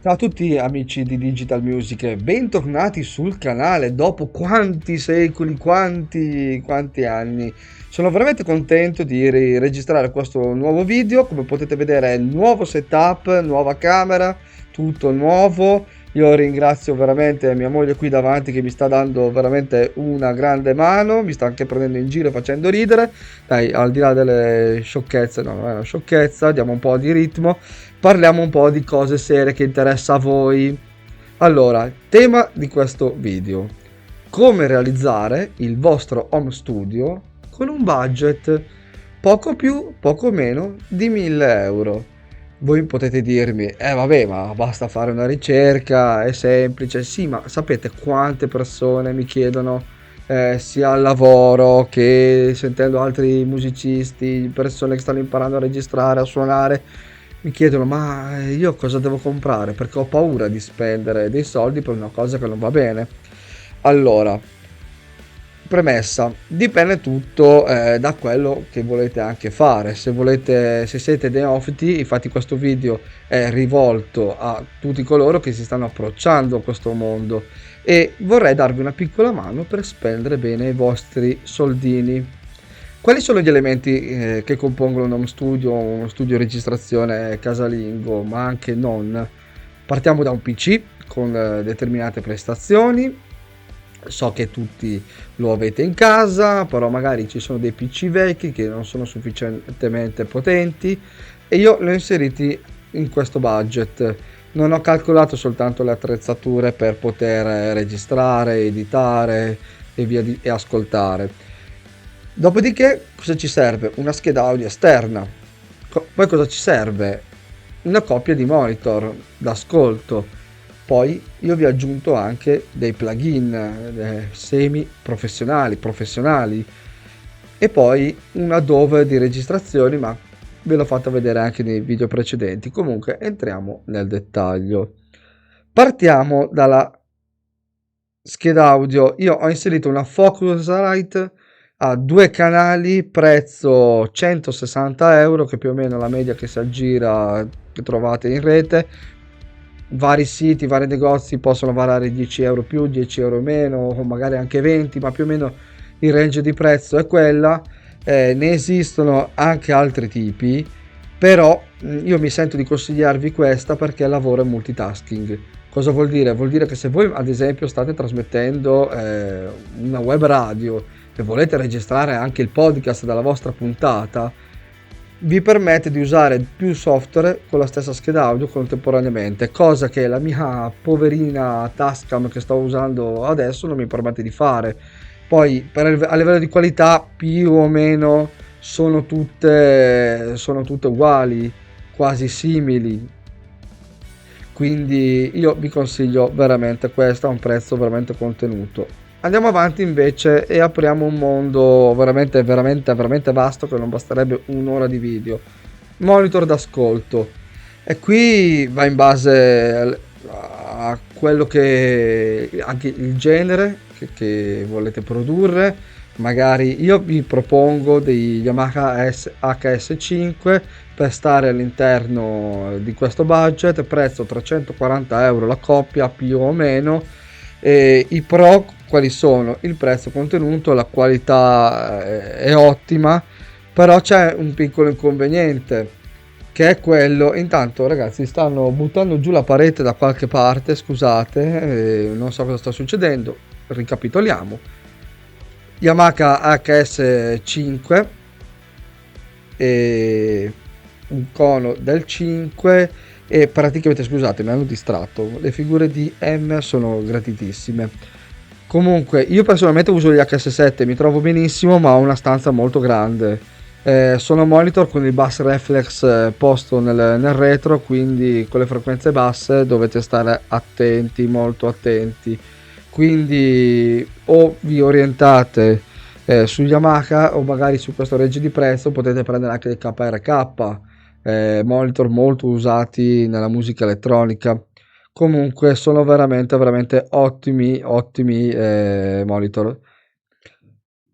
Ciao a tutti amici di Digital Music, bentornati sul canale dopo quanti secoli, quanti anni. Sono veramente contento di registrare questo nuovo video. Come potete vedere, nuovo setup, nuova camera, tutto nuovo. Io ringrazio veramente mia moglie qui davanti che mi sta dando veramente una grande mano, mi sta anche prendendo in giro e facendo ridere. Dai, al di là delle sciocchezze, no, non è una sciocchezza, diamo un po' di ritmo. Parliamo un po' di cose serie che interessa a voi. Allora, tema di questo video: come realizzare il vostro home studio con un budget poco più, poco meno di 1000 euro. Voi potete dirmi, vabbè, ma basta fare una ricerca, è semplice. Sì, ma sapete quante persone mi chiedono, sia al lavoro che sentendo altri musicisti, persone che stanno imparando a registrare, a suonare, mi chiedono, ma io cosa devo comprare? Perché ho paura di spendere dei soldi per una cosa che non va bene. Allora, premessa, dipende tutto da quello che volete anche fare. Se volete, se siete neofiti, infatti questo video è rivolto a tutti coloro che si stanno approcciando a questo mondo e vorrei darvi una piccola mano per spendere bene i vostri soldini. Quali sono gli elementi che compongono uno studio registrazione casalingo, ma anche non? Partiamo da un PC con determinate prestazioni. So che tutti lo avete in casa, però magari ci sono dei PC vecchi che non sono sufficientemente potenti e io li ho inseriti in questo budget. Non ho calcolato soltanto le attrezzature per poter registrare, editare e ascoltare. Dopodiché, cosa ci serve? Una scheda audio esterna. Poi cosa ci serve? Una coppia di monitor d'ascolto. Poi io vi ho aggiunto anche dei plugin semi professionali, professionali e poi una Adobe di registrazioni, ma ve l'ho fatto vedere anche nei video precedenti. Comunque entriamo nel dettaglio. Partiamo dalla scheda audio. Io ho inserito una Focusrite a due canali, prezzo 160 euro, che più o meno è la media che si aggira, che trovate in rete. Vari siti, vari negozi possono variare 10 euro più, 10 euro meno, o magari anche 20, ma più o meno il range di prezzo è quella. Ne esistono anche altri tipi, però io mi sento di consigliarvi questa perché lavoro in multitasking. Cosa vuol dire? Vuol dire che se voi ad esempio state trasmettendo una web radio e volete registrare anche il podcast della vostra puntata, vi permette di usare più software con la stessa scheda audio contemporaneamente, cosa che la mia poverina Tascam che sto usando adesso non mi permette di fare. Poi a livello di qualità più o meno sono tutte uguali, quasi simili, quindi io vi consiglio veramente questo a un prezzo veramente contenuto. Andiamo avanti invece e apriamo un mondo veramente vasto che non basterebbe un'ora di video. Monitor d'ascolto. E qui va in base a quello che anche il genere che volete produrre. Magari io vi propongo dei Yamaha HS5 per stare all'interno di questo budget, prezzo 340 euro la coppia più o meno. E i pro quali sono? Il prezzo contenuto, la qualità è ottima, però c'è un piccolo inconveniente che è quello. Intanto ragazzi stanno buttando giù la parete da qualche parte, scusate, non so cosa sta succedendo, ricapitoliamo. Yamaha HS5 e un cono del 5 e praticamente, scusate, mi hanno distratto, le figure di M sono gratitissime. Comunque io personalmente uso gli HS7, mi trovo benissimo, ma ho una stanza molto grande. Sono monitor con il bus reflex posto nel retro, quindi con le frequenze basse dovete stare attenti, molto attenti. Quindi o vi orientate su Yamaha o magari su questo range di prezzo potete prendere anche dei KRK, monitor molto usati nella musica elettronica. Comunque sono veramente ottimi monitor.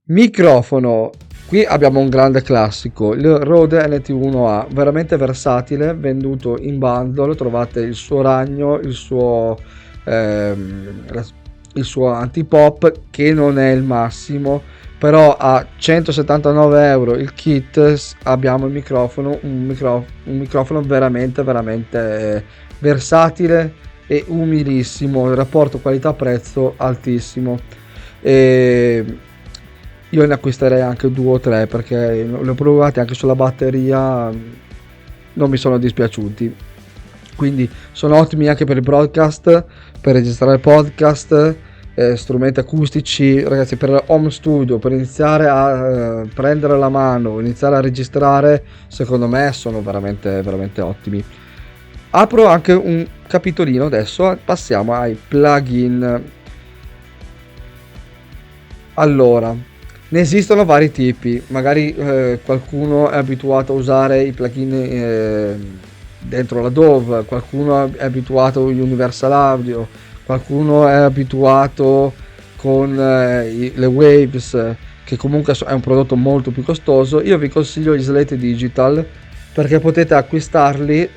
Microfono. Qui abbiamo un grande classico, il Rode NT1A, veramente versatile, venduto in bundle, trovate il suo ragno, la- il suo antipop, che non è il massimo, però a 179 euro il kit abbiamo il microfono, un microfono veramente, veramente versatile e umilissimo, il rapporto qualità-prezzo altissimo. E io ne acquisterei anche due o tre perché li ho provati anche sulla batteria, non mi sono dispiaciuti. Quindi sono ottimi anche per il broadcast, per registrare podcast, strumenti acustici, ragazzi, per home studio, per iniziare a prendere la mano, iniziare a registrare, secondo me sono veramente, veramente ottimi. Apro anche un capitolino adesso, passiamo ai plugin. Allora, ne esistono vari tipi, magari qualcuno è abituato a usare i plugin dentro la Dove, qualcuno è abituato a Universal Audio, qualcuno è abituato con le Waves, che comunque è un prodotto molto più costoso. Io vi consiglio gli Slate Digital perché potete acquistarli.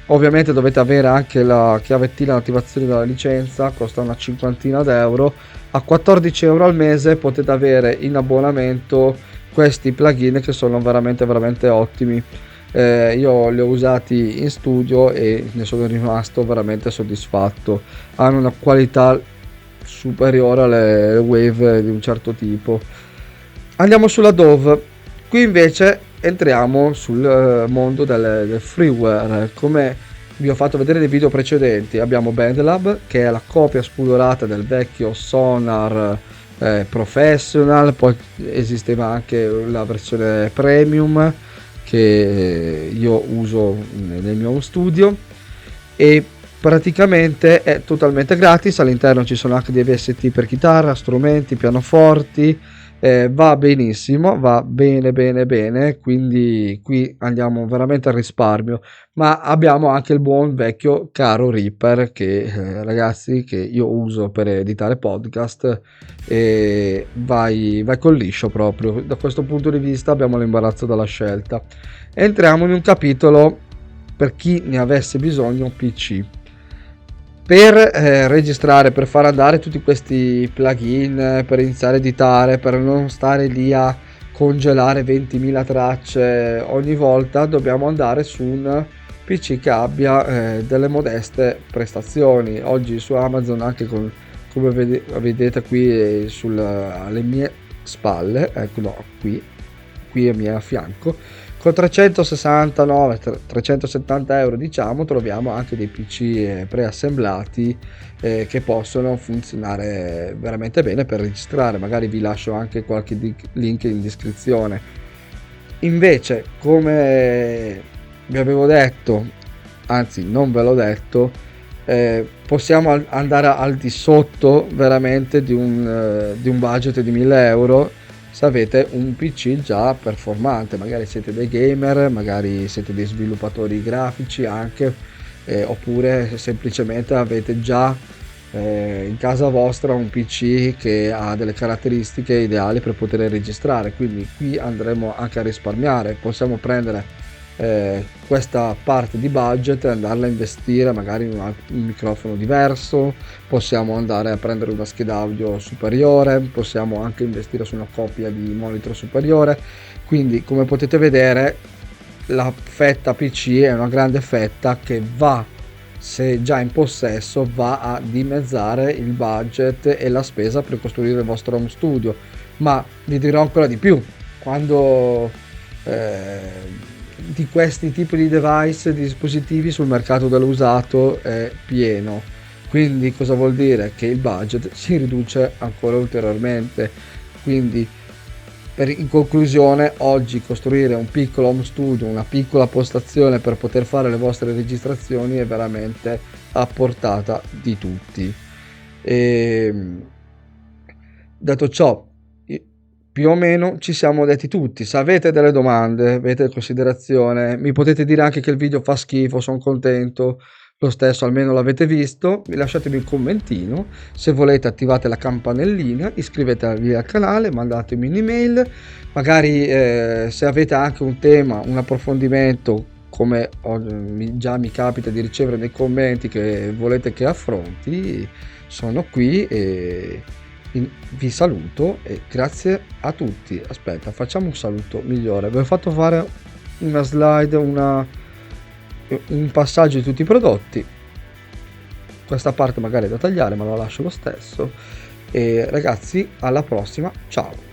Ovviamente dovete avere anche la chiavettina di attivazione della licenza, costa una cinquantina d'euro. A 14 euro al mese potete avere in abbonamento questi plugin che sono veramente, veramente ottimi. Io li ho usati in studio e ne sono rimasto veramente soddisfatto. Hanno una qualità superiore alle Wave di un certo tipo. Andiamo sulla Dove. Qui invece entriamo sul mondo del freeware. Come vi ho fatto vedere nei video precedenti, abbiamo BandLab, che è la copia spudorata del vecchio Sonar Professional. Poi esisteva anche la versione premium che io uso nel mio home studio, e praticamente è totalmente gratis. All'interno ci sono anche dei VST per chitarra, strumenti, pianoforti. Va benissimo, va bene bene bene, quindi qui andiamo veramente al risparmio. Ma abbiamo anche il buon vecchio caro Reaper che ragazzi, che io uso per editare podcast, e vai col liscio proprio. Da questo punto di vista abbiamo l'imbarazzo della scelta. Entriamo in un capitolo per chi ne avesse bisogno PC. Per registrare, per far andare tutti questi plugin, per iniziare a editare, per non stare lì a congelare 20.000 tracce ogni volta, dobbiamo andare su un PC che abbia delle modeste prestazioni. Oggi su Amazon, anche come vedete qui alle mie spalle, ecco, no, qui a mia a fianco, con 369-370 euro diciamo, troviamo anche dei PC preassemblati che possono funzionare veramente bene per registrare. Magari vi lascio anche qualche link in descrizione. Invece, come vi avevo detto, anzi non ve l'ho detto, possiamo andare al di sotto veramente di un budget di 1000 euro se avete un PC già performante. Magari siete dei gamer, magari siete dei sviluppatori grafici anche, oppure semplicemente avete già in casa vostra un PC che ha delle caratteristiche ideali per poter registrare. Quindi qui andremo anche a risparmiare, possiamo prendere questa parte di budget e andarla a investire magari in un microfono diverso, possiamo andare a prendere una scheda audio superiore, possiamo anche investire su una coppia di monitor superiore. Quindi come potete vedere la fetta PC è una grande fetta che va, se già in possesso, va a dimezzare il budget e la spesa per costruire il vostro home studio. Ma vi dirò ancora di più: quando di questi tipi di device, di dispositivi sul mercato dell'usato è pieno, quindi cosa vuol dire? Che il budget si riduce ancora ulteriormente. Quindi in conclusione, oggi costruire un piccolo home studio, una piccola postazione per poter fare le vostre registrazioni è veramente a portata di tutti. E, detto ciò, più o meno ci siamo detti tutti. Se avete delle domande, avete considerazione, mi potete dire anche che il video fa schifo, sono contento, lo stesso almeno l'avete visto, lasciatemi un commentino, se volete attivate la campanellina, iscrivetevi al canale, mandatemi un'email, magari se avete anche un tema, un approfondimento come già mi capita di ricevere nei commenti che volete che affronti, sono qui e vi saluto e grazie a tutti. Aspetta, facciamo un saluto migliore. Vi ho fatto fare una slide, un passaggio di tutti i prodotti. Questa parte magari è da tagliare, ma la lascio lo stesso. E ragazzi, alla prossima, ciao.